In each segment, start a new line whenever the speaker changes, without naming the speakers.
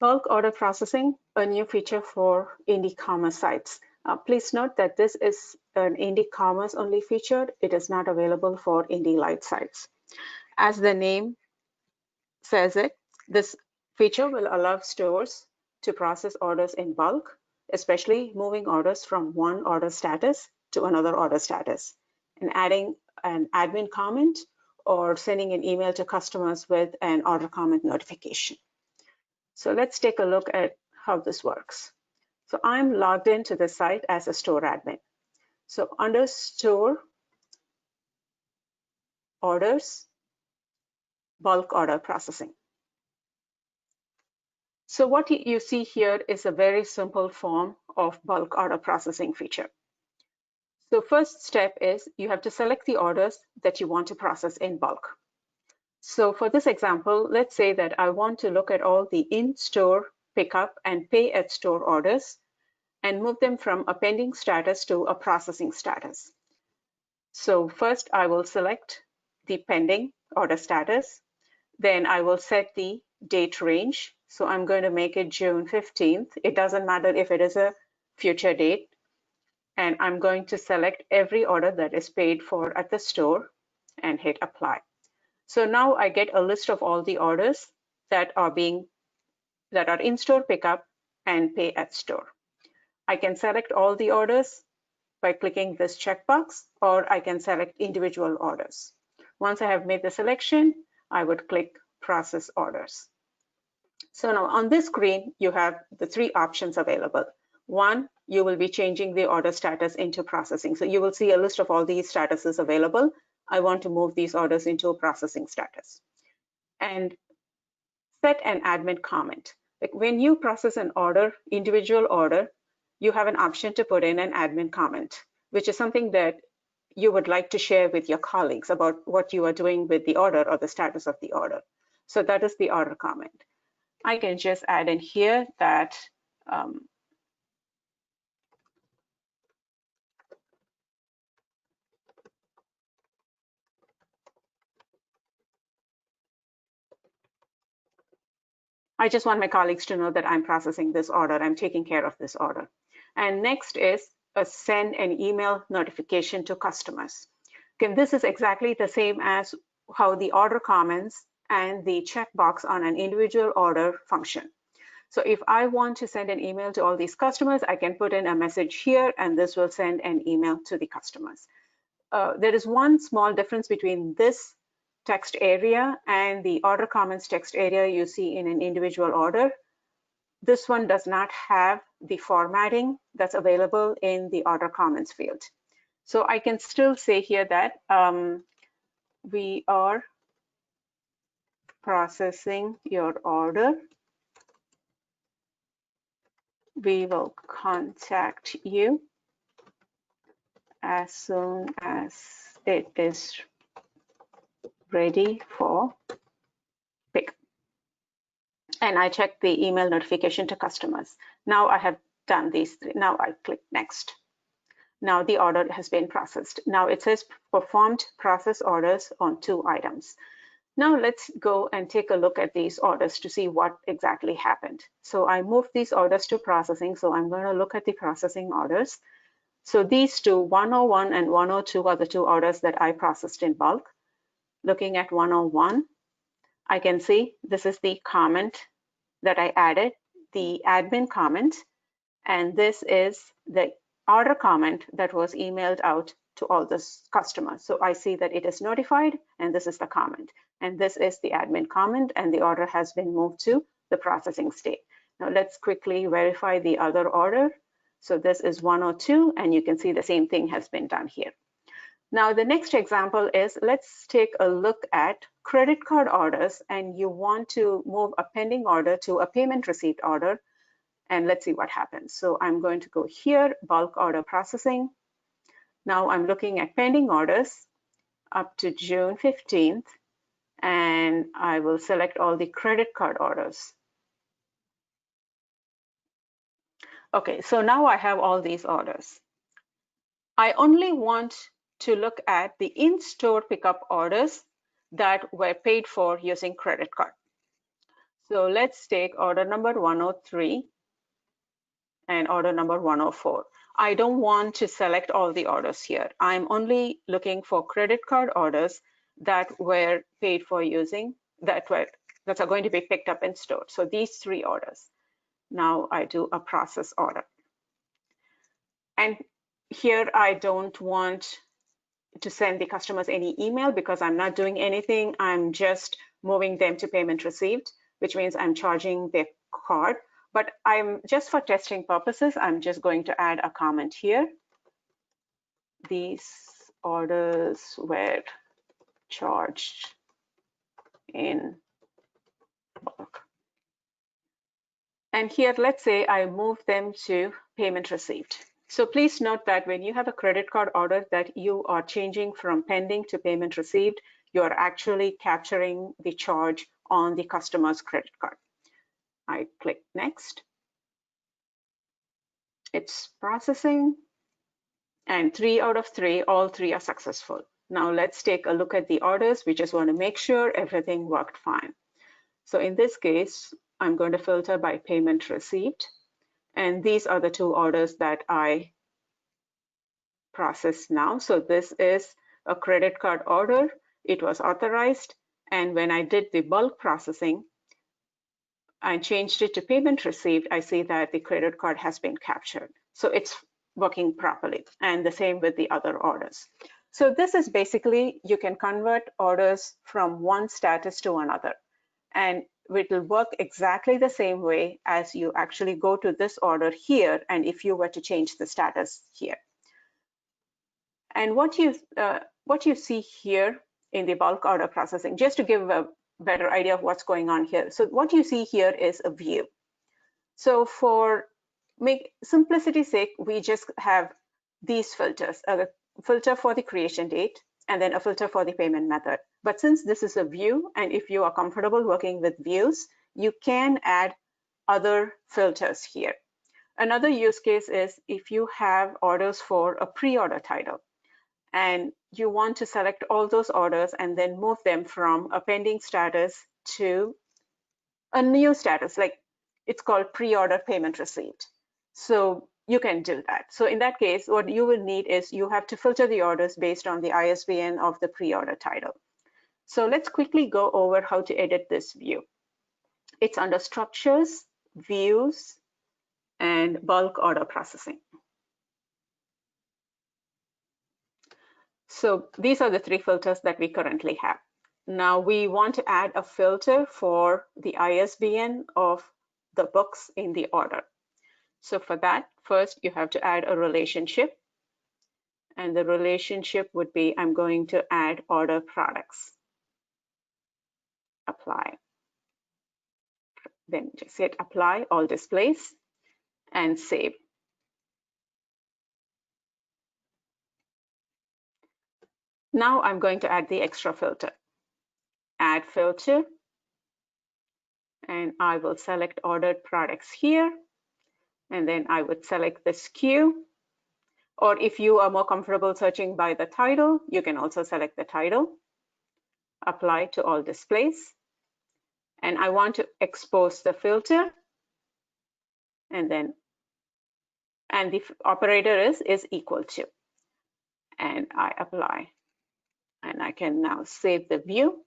Bulk order processing, a new feature for IndieCommerce sites. Please note that this is an IndieCommerce only feature. It is not available for IndieLite sites. As the name says it, this feature will allow stores to process orders in bulk, especially moving orders from one order status to another order status, and adding an admin comment or sending an email to customers with an order comment notification. So let's take a look at how this works. So I'm logged into the site as a store admin. So under store orders, bulk order processing. So what you see here is a very simple form of bulk order processing feature. So first step is you have to select the orders that you want to process in bulk. So for this example, let's say that I want to look at all the in-store pickup and pay at store orders and move them from a pending status to a processing status. So first I will select the pending order status. Then I will set the date range. So I'm going to make it June 15th. It doesn't matter if it is a future date. And I'm going to select every order that is paid for at the store and hit apply. So now I get a list of all the orders that are in-store pickup and pay at store. I can select all the orders by clicking this checkbox, or I can select individual orders. Once I have made the selection, I would click process orders. So now on this screen, you have the three options available. One, you will be changing the order status into processing. So you will see a list of all these statuses available. I want to move these orders into a processing status. And set an admin comment. Like when you process an order, individual order, you have an option to put in an admin comment, which is something that you would like to share with your colleagues about what you are doing with the order or the status of the order. So that is the order comment. I can just add in here that I just want my colleagues to know that I'm processing this order, I'm taking care of this order. And next is send an email notification to customers. Okay, this is exactly the same as how the order comments and the checkbox on an individual order function. So if I want to send an email to all these customers, I can put in a message here and this will send an email to the customers. There is one small difference between this text area and the order comments text area you see in an individual order. This one does not have the formatting that's available in the order comments field. So I can still say here that we are processing your order. We will contact you as soon as it is ready for pick. And I check the email notification to customers. Now I have done these three. Now I click next. Now the order has been processed. Now it says performed process orders on 2 items. Now let's go and take a look at these orders to see what exactly happened. So I moved these orders to processing. So I'm going to look at the processing orders. So these two, 101 and 102, are the 2 orders that I processed in bulk. Looking at 101, I can see this is the comment that I added, the admin comment, and this is the order comment that was emailed out to all the customers. So I see that it is notified, and this is the comment, and this is the admin comment, and the order has been moved to the processing state. Now let's quickly verify the other order. So this is 102, and you can see the same thing has been done here. Now the next example is, let's take a look at credit card orders, and you want to move a pending order to a payment receipt order, and let's see what happens. So I'm going to go here, bulk order processing. Now I'm looking at pending orders up to June 15th, and I will select all the credit card orders. Okay, so now I have all these orders. I only want to look at the in-store pickup orders that were paid for using credit card. So let's take order number 103 and order number 104. I don't want to select all the orders here. I'm only looking for credit card orders that were paid for using, that are going to be picked up and stored. So these 3 orders. Now I do a process order. And here I don't want to send the customers any email because I'm not doing anything. I'm just moving them to payment received, which means I'm charging their card. But I'm just for testing purposes, I'm just going to add a comment here. These orders were charged in bulk. And here, let's say I move them to payment received. So please note that when you have a credit card order that you are changing from pending to payment received, you are actually capturing the charge on the customer's credit card. I click next. It's processing, and 3 out of 3, all 3 are successful. Now let's take a look at the orders. We just want to make sure everything worked fine. So in this case, I'm going to filter by payment received. And these are the 2 orders that I processed now. So this is a credit card order. It was authorized. And when I did the bulk processing, I changed it to payment received. I see that the credit card has been captured. So it's working properly. And the same with the other orders. So this is basically, you can convert orders from one status to another. And it will work exactly the same way as you actually go to this order here, and if you were to change the status here. And what you see here in the bulk order processing, just to give a better idea of what's going on here. So what you see here is a view. So for simplicity's sake, we just have these filters, a filter for the creation date, and then a filter for the payment method. But since this is a view, and if you are comfortable working with views, you can add other filters here. Another use case is if you have orders for a pre-order title, and you want to select all those orders and then move them from a pending status to a new status, like it's called pre-order payment received. So you can do that. So in that case, what you will need is you have to filter the orders based on the ISBN of the pre-order title. So let's quickly go over how to edit this view. It's under structures, views, and bulk order processing. So these are the 3 filters that we currently have. Now we want to add a filter for the ISBN of the books in the order. So for that, first you have to add a relationship. And the relationship would be, I'm going to add order products. Apply. Then just hit apply all displays and save. Now I'm going to add the extra filter. Add filter. And I will select ordered products here. And then I would select the SKU. Or if you are more comfortable searching by the title, you can also select the title. Apply to all displays. And I want to expose the filter. And the operator is equal to. And I apply. And I can now save the view.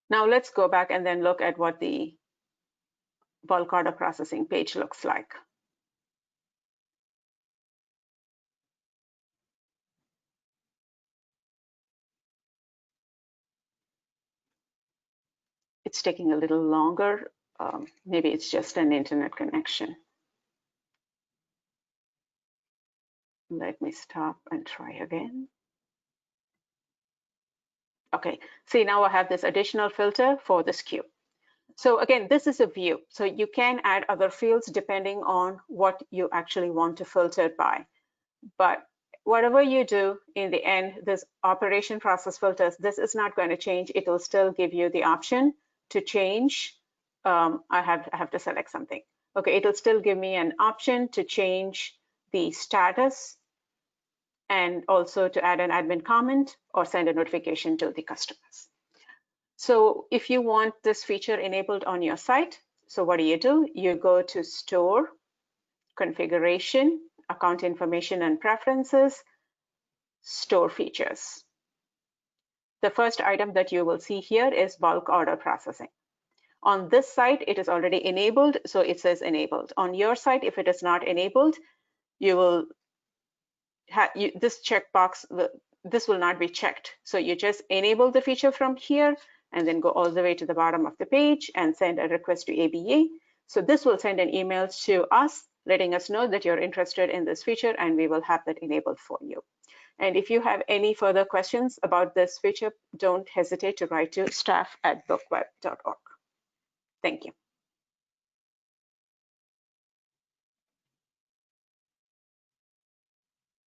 Now let's go back and then look at what the bulk order processing page looks like. It's taking a little longer. Maybe it's just an internet connection. Let me stop and try again. Okay, see now I have this additional filter for the SKU. So again, this is a view. So you can add other fields depending on what you actually want to filter by. But whatever you do in the end, this operation process filters, this is not going to change. It will still give you the option to change. I have to select something. Okay, it'll still give me an option to change the status and also to add an admin comment or send a notification to the customers. So if you want this feature enabled on your site, so what do? You go to Store, Configuration, Account Information and Preferences, Store Features. The first item that you will see here is bulk order processing. On this site, it is already enabled, so it says enabled. On your site, if it is not enabled, you will this checkbox, this will not be checked. So you just enable the feature from here and then go all the way to the bottom of the page and send a request to ABA. So this will send an email to us letting us know that you're interested in this feature, and we will have that enabled for you. And if you have any further questions about this feature, don't hesitate to write to staff@bookweb.org. Thank you.